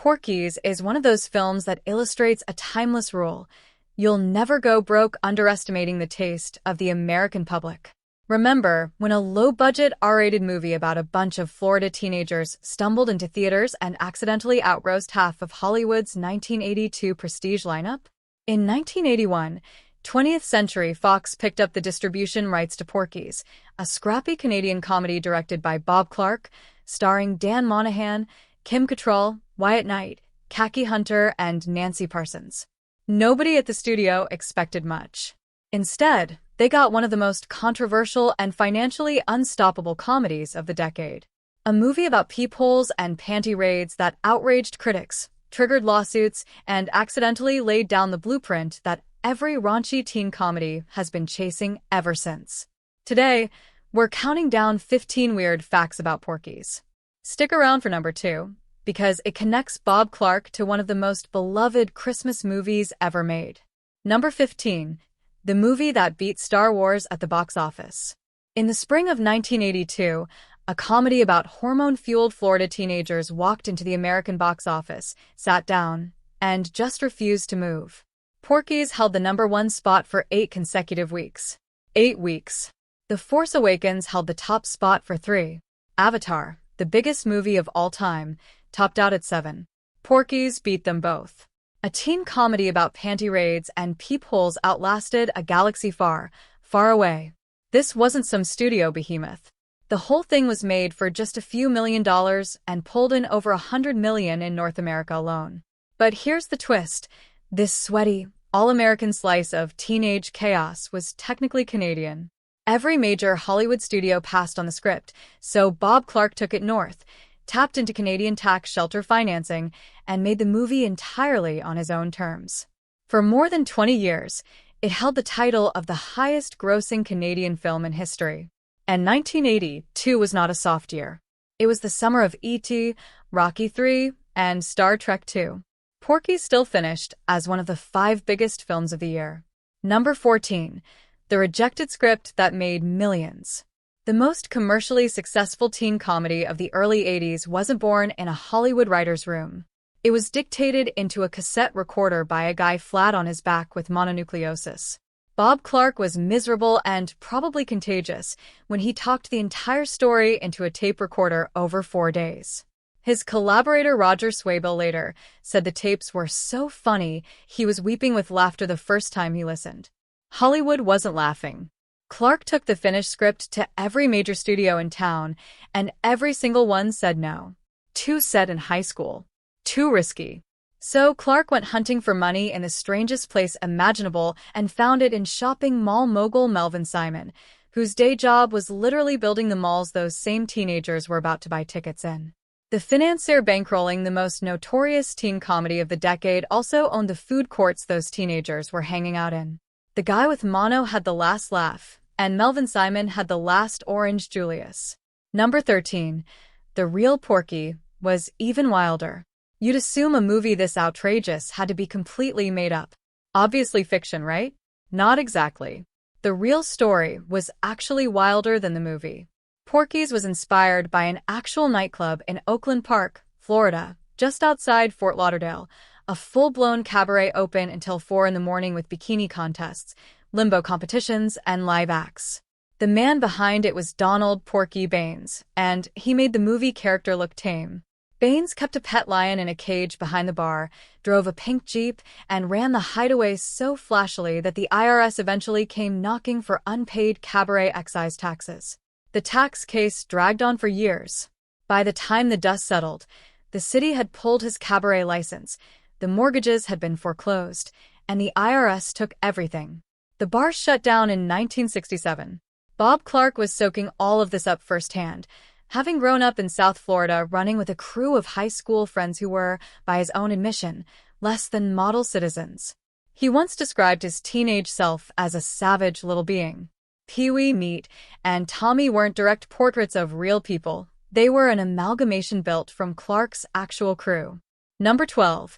Porky's is one of those films that illustrates a timeless rule. You'll never go broke underestimating the taste of the American public. Remember when a low-budget R-rated movie about a bunch of Florida teenagers stumbled into theaters and accidentally outroasted half of Hollywood's 1982 prestige lineup? In 1981, 20th Century Fox picked up the distribution rights to Porky's, a scrappy Canadian comedy directed by Bob Clark, starring Dan Monahan, Kim Cattrall, Wyatt Knight, Khaki Hunter, and Nancy Parsons. Nobody at the studio expected much. Instead, they got one of the most controversial and financially unstoppable comedies of the decade. A movie about peepholes and panty raids that outraged critics, triggered lawsuits, and accidentally laid down the blueprint that every raunchy teen comedy has been chasing ever since. Today, we're counting down 15 weird facts about Porky's. Stick around for number 2, because it connects Bob Clark to one of the most beloved Christmas movies ever made. Number 15. The movie that beat Star Wars at the box office. In the spring of 1982, a comedy about hormone-fueled Florida teenagers walked into the American box office, sat down, and just refused to move. Porky's held the number 1 spot for 8 consecutive weeks. 8 weeks. The Force Awakens held the top spot for 3. Avatar, the biggest movie of all time, topped out at 7. Porky's beat them both. A teen comedy about panty raids and peepholes outlasted A Galaxy Far, Far Away. This wasn't some studio behemoth. The whole thing was made for just a few $1 million and pulled in over $100 million in North America alone. But here's the twist. This sweaty, all-American slice of teenage chaos was technically Canadian. Every major Hollywood studio passed on the script, so Bob Clark took it north, tapped into Canadian tax shelter financing, and made the movie entirely on his own terms. For more than 20 years, it held the title of the highest-grossing Canadian film in history. And 1982 was not a soft year. It was the summer of E.T., Rocky III, and Star Trek II. Porky still finished as one of the 5 biggest films of the year. Number 14. The rejected script that made millions. The most commercially successful teen comedy of the early 80s wasn't born in a Hollywood writer's room. It was dictated into a cassette recorder by a guy flat on his back with mononucleosis. Bob Clark was miserable and probably contagious when he talked the entire story into a tape recorder over 4 days. His collaborator Roger Swaybill later said the tapes were so funny he was weeping with laughter the first time he listened. Hollywood wasn't laughing. Clark took the finished script to every major studio in town, and every single one said no. Too set in high school. Too risky. So Clark went hunting for money in the strangest place imaginable and found it in shopping mall mogul Melvin Simon, whose day job was literally building the malls those same teenagers were about to buy tickets in. The financier bankrolling the most notorious teen comedy of the decade also owned the food courts those teenagers were hanging out in. The guy with mono had the last laugh, and Melvin Simon had the last orange Julius. Number 13. The real Porky was even wilder. You'd assume a movie this outrageous had to be completely made up. Obviously fiction, right? Not exactly. The real story was actually wilder than the movie. Porky's was inspired by an actual nightclub in Oakland Park, Florida, just outside Fort Lauderdale, a full-blown cabaret open until 4 in the morning with bikini contests, limbo competitions, and live acts. The man behind it was Donald "Porky" Baines, and he made the movie character look tame. Baines kept a pet lion in a cage behind the bar, drove a pink Jeep, and ran the hideaway so flashily that the IRS eventually came knocking for unpaid cabaret excise taxes. The tax case dragged on for years. By the time the dust settled, the city had pulled his cabaret license, the mortgages had been foreclosed, and the IRS took everything. The bar shut down in 1967. Bob Clark was soaking all of this up firsthand, having grown up in South Florida running with a crew of high school friends who were, by his own admission, less than model citizens. He once described his teenage self as a savage little being. Pee-wee, Meat, and Tommy weren't direct portraits of real people. They were an amalgamation built from Clark's actual crew. Number 12.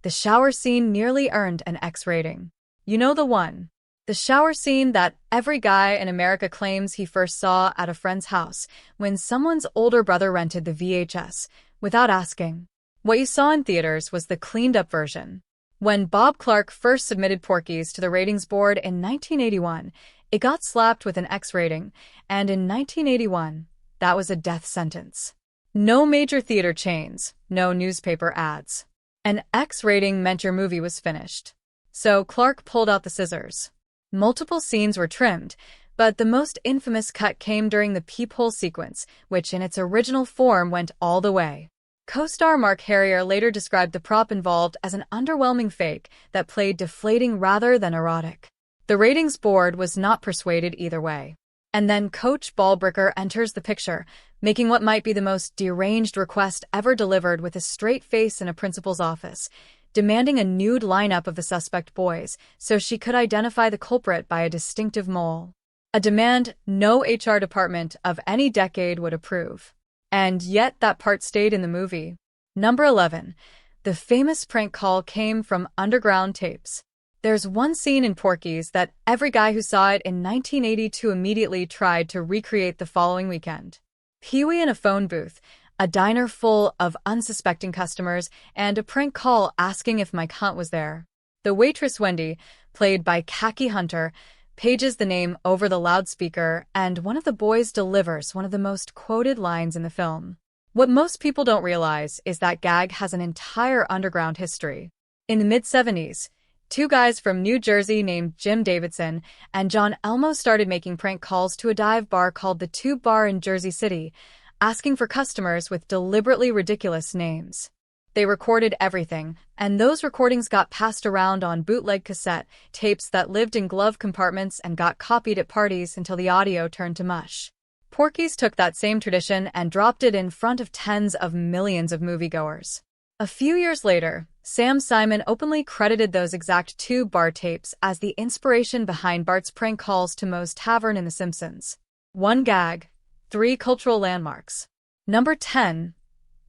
The shower scene nearly earned an X rating. You know the one. The shower scene that every guy in America claims he first saw at a friend's house when someone's older brother rented the VHS, without asking. What you saw in theaters was the cleaned-up version. When Bob Clark first submitted Porky's to the ratings board in 1981, it got slapped with an X rating, and in 1981, that was a death sentence. No major theater chains, no newspaper ads. An X rating meant your movie was finished. So Clark pulled out the scissors. Multiple scenes were trimmed, but the most infamous cut came during the peephole sequence, which in its original form went all the way. Co-star Mark Harrier later described the prop involved as an underwhelming fake that played deflating rather than erotic. The ratings board was not persuaded either way. And then Coach Ballbricker enters the picture, making what might be the most deranged request ever delivered with a straight face in a principal's office, demanding a nude lineup of the suspect boys so she could identify the culprit by a distinctive mole. A demand no HR department of any decade would approve. And yet that part stayed in the movie. Number 11. The famous prank call came from underground tapes. There's one scene in Porky's that every guy who saw it in 1982 immediately tried to recreate the following weekend. Pee-wee in a phone booth, a diner full of unsuspecting customers, and a prank call asking if Mike Hunt was there. The waitress Wendy, played by Khaki Hunter, pages the name over the loudspeaker, and one of the boys delivers one of the most quoted lines in the film. What most people don't realize is that gag has an entire underground history. In the mid-70s, two guys from New Jersey named Jim Davidson and John Elmo started making prank calls to a dive bar called the Tube Bar in Jersey City, asking for customers with deliberately ridiculous names. They recorded everything, and those recordings got passed around on bootleg cassette tapes that lived in glove compartments and got copied at parties until the audio turned to mush. Porky's took that same tradition and dropped it in front of tens of millions of moviegoers. A few years later, Sam Simon openly credited those exact Tube Bar tapes as the inspiration behind Bart's prank calls to Moe's Tavern in The Simpsons. One gag, 3 cultural landmarks. Number 10.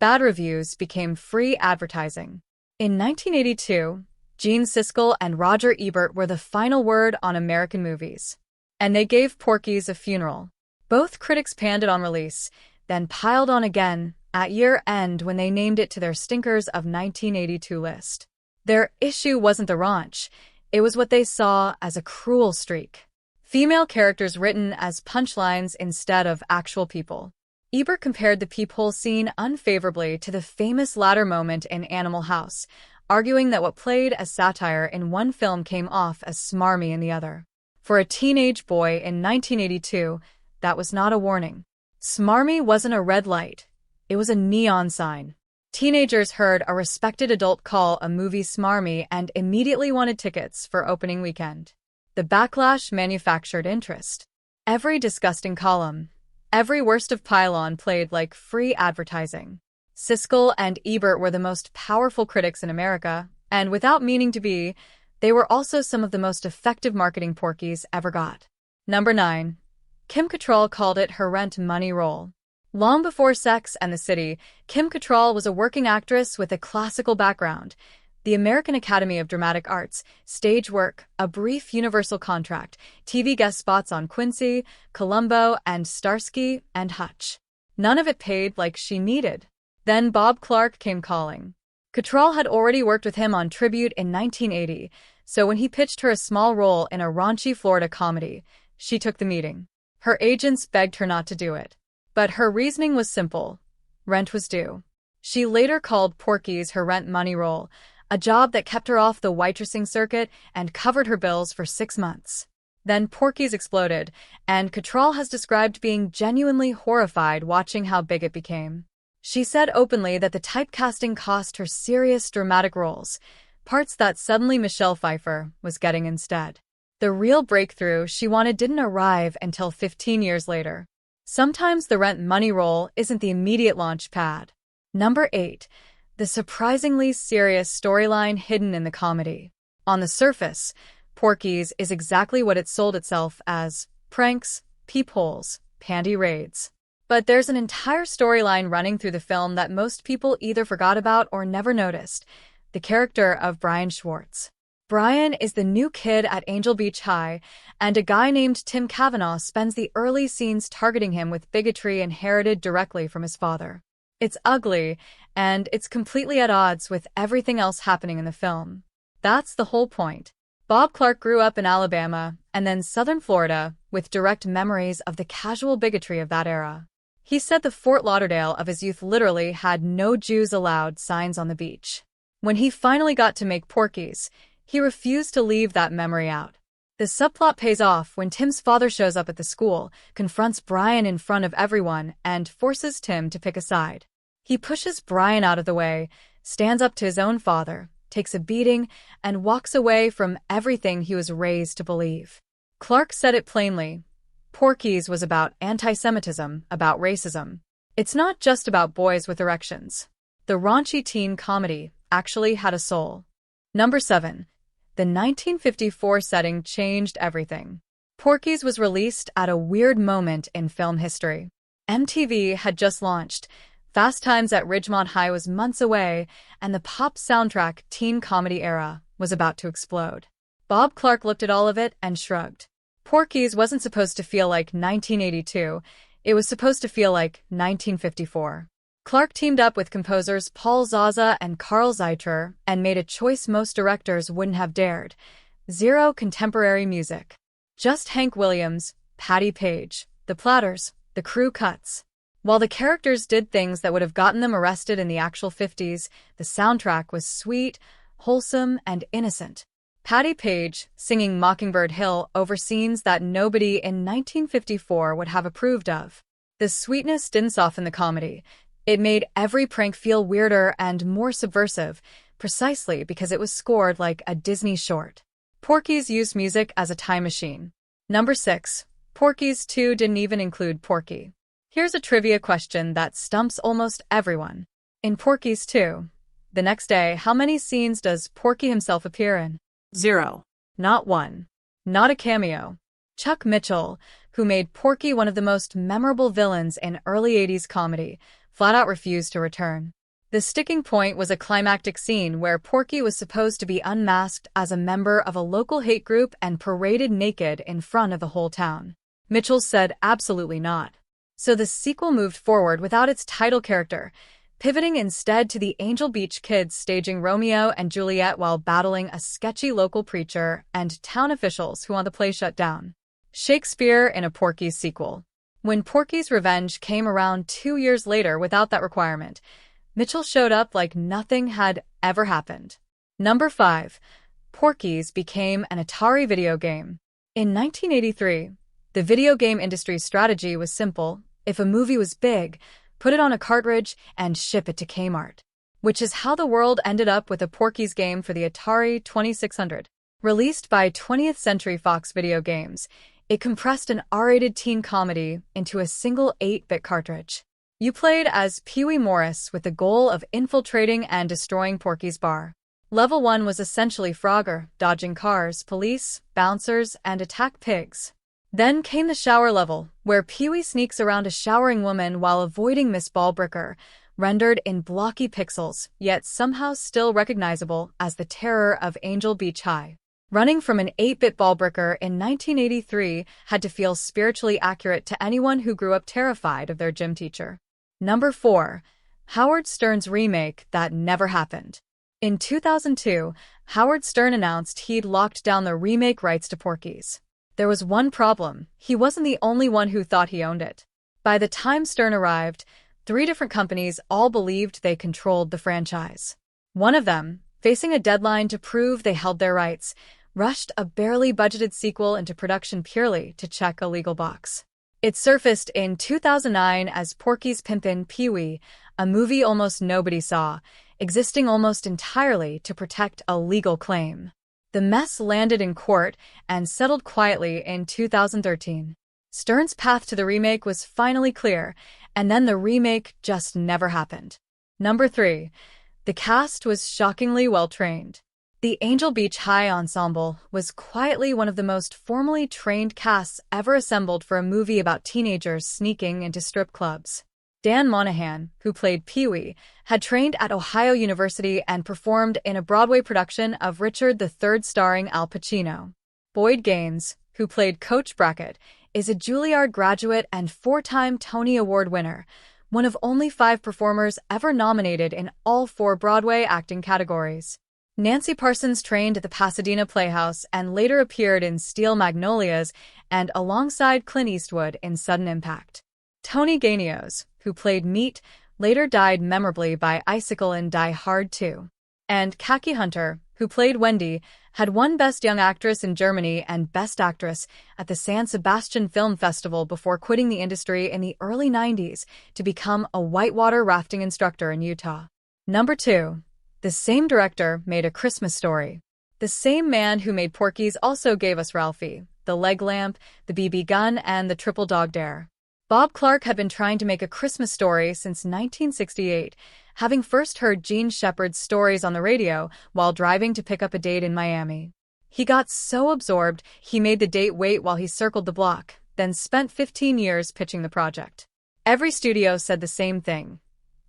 Bad reviews became free advertising. In 1982, Gene Siskel and Roger Ebert were the final word on American movies. And they gave Porky's a funeral. Both critics panned it on release, then piled on again at year-end when they named it to their Stinkers of 1982 list. Their issue wasn't the raunch, it was what they saw as a cruel streak. Female characters written as punchlines instead of actual people. Ebert compared the peephole scene unfavorably to the famous ladder moment in Animal House, arguing that what played as satire in one film came off as smarmy in the other. For a teenage boy in 1982, that was not a warning. Smarmy wasn't a red light. It was a neon sign. Teenagers heard a respected adult call a movie smarmy and immediately wanted tickets for opening weekend. The backlash manufactured interest. Every disgusting column, every worst of pylon played like free advertising. Siskel and Ebert were the most powerful critics in America, and without meaning to be, they were also some of the most effective marketing Porky's ever got. Number 9. Kim Cattrall called it her rent money role. Long before Sex and the City, Kim Cattrall was a working actress with a classical background, the American Academy of Dramatic Arts, stage work, a brief Universal contract, TV guest spots on Quincy, Columbo, and Starsky and Hutch. None of it paid like she needed. Then Bob Clark came calling. Cattrall had already worked with him on Tribute in 1980, so when he pitched her a small role in a raunchy Florida comedy, she took the meeting. Her agents begged her not to do it. But her reasoning was simple. Rent was due. She later called Porky's her rent money role, a job that kept her off the waitressing circuit and covered her bills for 6 months. Then Porky's exploded, and Cattrall has described being genuinely horrified watching how big it became. She said openly that the typecasting cost her serious dramatic roles, parts that suddenly Michelle Pfeiffer was getting instead. The real breakthrough she wanted didn't arrive until 15 years later. Sometimes the rent money role isn't the immediate launch pad. Number 8. The surprisingly serious storyline hidden in the comedy. On the surface, Porky's is exactly what it sold itself as: pranks, peepholes, panty raids. But there's an entire storyline running through the film that most people either forgot about or never noticed: the character of Brian Schwartz. Brian is the new kid at Angel Beach High, and a guy named Tim Cavanaugh spends the early scenes targeting him with bigotry inherited directly from his father. It's ugly, and it's completely at odds with everything else happening in the film. That's the whole point. Bob Clark grew up in Alabama and then southern Florida with direct memories of the casual bigotry of that era. He said the Fort Lauderdale of his youth literally had "no Jews allowed" signs on the beach. When he finally got to make Porky's, he refused to leave that memory out. The subplot pays off when Tim's father shows up at the school, confronts Brian in front of everyone, and forces Tim to pick a side. He pushes Brian out of the way, stands up to his own father, takes a beating, and walks away from everything he was raised to believe. Clark said it plainly. Porky's was about anti-Semitism, about racism. It's not just about boys with erections. The raunchy teen comedy actually had a soul. Number 7. The 1954 setting changed everything. Porky's was released at a weird moment in film history. MTV had just launched, Fast Times at Ridgemont High was months away, and the pop soundtrack teen comedy era was about to explode. Bob Clark looked at all of it and shrugged. Porky's wasn't supposed to feel like 1982, it was supposed to feel like 1954. Clark teamed up with composers Paul Zaza and Carl Zeitrer and made a choice most directors wouldn't have dared. Zero contemporary music. Just Hank Williams, Patti Page, the Platters, the crew cuts. While the characters did things that would have gotten them arrested in the actual 50s, the soundtrack was sweet, wholesome, and innocent. Patti Page singing Mockingbird Hill over scenes that nobody in 1954 would have approved of. The sweetness didn't soften the comedy. It made every prank feel weirder and more subversive, precisely because it was scored like a Disney short. Porky's used music as a time machine. Number 6. Porky's 2 didn't even include Porky. Here's a trivia question that stumps almost everyone. In Porky's 2, the next day, how many scenes does Porky himself appear in? 0. Not one. Not a cameo. Chuck Mitchell, who made Porky one of the most memorable villains in early 80s comedy, flat out refused to return. The sticking point was a climactic scene where Porky was supposed to be unmasked as a member of a local hate group and paraded naked in front of the whole town. Mitchell said absolutely not. So the sequel moved forward without its title character, pivoting instead to the Angel Beach kids staging Romeo and Juliet while battling a sketchy local preacher and town officials who want the play shut down. Shakespeare in a Porky's sequel. When Porky's Revenge came around 2 years later without that requirement, Mitchell showed up like nothing had ever happened. Number 5. Porky's became an Atari video game. In 1983, the video game industry's strategy was simple. If a movie was big, put it on a cartridge and ship it to Kmart. Which is how the world ended up with a Porky's game for the Atari 2600. Released by 20th Century Fox Video Games, it compressed an R-rated teen comedy into a single 8-bit cartridge. You played as Pee Wee Morris with the goal of infiltrating and destroying Porky's bar. Level 1 was essentially Frogger, dodging cars, police, bouncers, and attack pigs. Then came the shower level, where Pee Wee sneaks around a showering woman while avoiding Miss Ballbricker, rendered in blocky pixels, yet somehow still recognizable as the terror of Angel Beach High. Running from an 8-bit Ballbricker in 1983 had to feel spiritually accurate to anyone who grew up terrified of their gym teacher. Number 4. Howard Stern's remake that never happened. In 2002, Howard Stern announced he'd locked down the remake rights to Porky's. There was one problem. He wasn't the only one who thought he owned it. By the time Stern arrived, 3 different companies all believed they controlled the franchise. One of them, facing a deadline to prove they held their rights, rushed a barely budgeted sequel into production purely to check a legal box. It surfaced in 2009 as Porky's Pimpin' Pee-wee, a movie almost nobody saw, existing almost entirely to protect a legal claim. The mess landed in court and settled quietly in 2013. Stern's path to the remake was finally clear, and then the remake just never happened. Number 3. The cast was shockingly well-trained. The Angel Beach High Ensemble was quietly one of the most formally trained casts ever assembled for a movie about teenagers sneaking into strip clubs. Dan Monahan, who played Pee-wee, had trained at Ohio University and performed in a Broadway production of Richard III starring Al Pacino. Boyd Gaines, who played Coach Brackett, is a Juilliard graduate and 4-time Tony Award winner, one of only 5 performers ever nominated in all 4 Broadway acting categories. Nancy Parsons trained at the Pasadena Playhouse and later appeared in Steel Magnolias and alongside Clint Eastwood in Sudden Impact. Tony Ganios, who played Meat, later died memorably by icicle in Die Hard 2. And Kaki Hunter, who played Wendy, had won Best Young Actress in Germany and Best Actress at the San Sebastian Film Festival before quitting the industry in the early 90s to become a whitewater rafting instructor in Utah. Number 2. The same director made A Christmas Story. The same man who made Porky's also gave us Ralphie, The Leg Lamp, The BB Gun, and The Triple Dog Dare. Bob Clark had been trying to make A Christmas Story since 1968, having first heard Gene Shepard's stories on the radio while driving to pick up a date in Miami. He got so absorbed, he made the date wait while he circled the block, then spent 15 years pitching the project. Every studio said the same thing.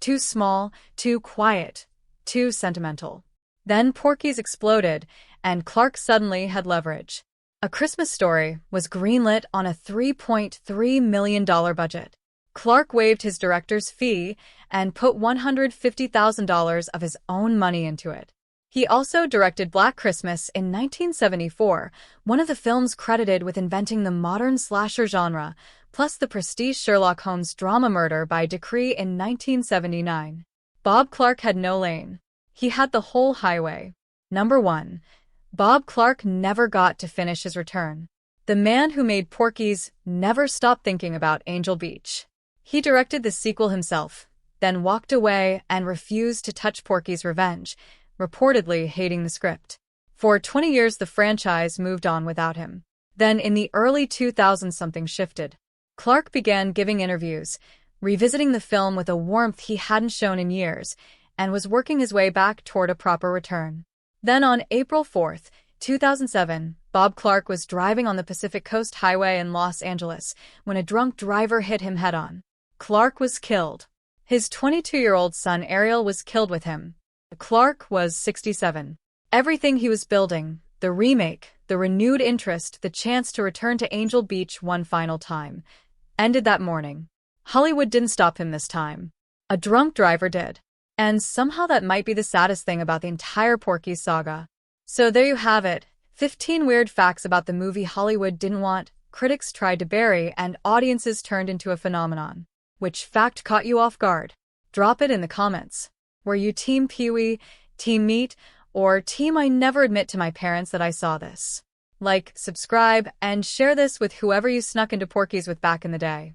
Too small, too quiet, too sentimental. Then Porky's exploded, and Clark suddenly had leverage. A Christmas Story was greenlit on a $3.3 million budget. Clark waived his director's fee and put $150,000 of his own money into it. He also directed Black Christmas in 1974, one of the films credited with inventing the modern slasher genre, plus the prestige Sherlock Holmes drama Murder by Decree in 1979. Bob Clark had no lane. He had the whole highway. Number 1. Bob Clark never got to finish his return. The man who made Porky's never stopped thinking about Angel Beach. He directed the sequel himself, then walked away and refused to touch Porky's Revenge, reportedly hating the script. For 20 years the franchise moved on without him. Then in the early 2000s something shifted. Clark began giving interviews, revisiting the film with a warmth he hadn't shown in years, and was working his way back toward a proper return. Then on April 4, 2007, Bob Clark was driving on the Pacific Coast Highway in Los Angeles when a drunk driver hit him head-on. Clark was killed. His 22-year-old son Ariel was killed with him. Clark was 67. Everything he was building, the remake, the renewed interest, the chance to return to Angel Beach one final time, ended that morning. Hollywood didn't stop him this time. A drunk driver did. And somehow that might be the saddest thing about the entire Porky saga. So there you have it, 15 weird facts about the movie Hollywood didn't want, critics tried to bury, and audiences turned into a phenomenon. Which fact caught you off guard? Drop it in the comments. Were you Team Pee-wee, Team Meat, or Team I never admit to my parents that I saw this? Like, subscribe, and share this with whoever you snuck into Porky's with back in the day.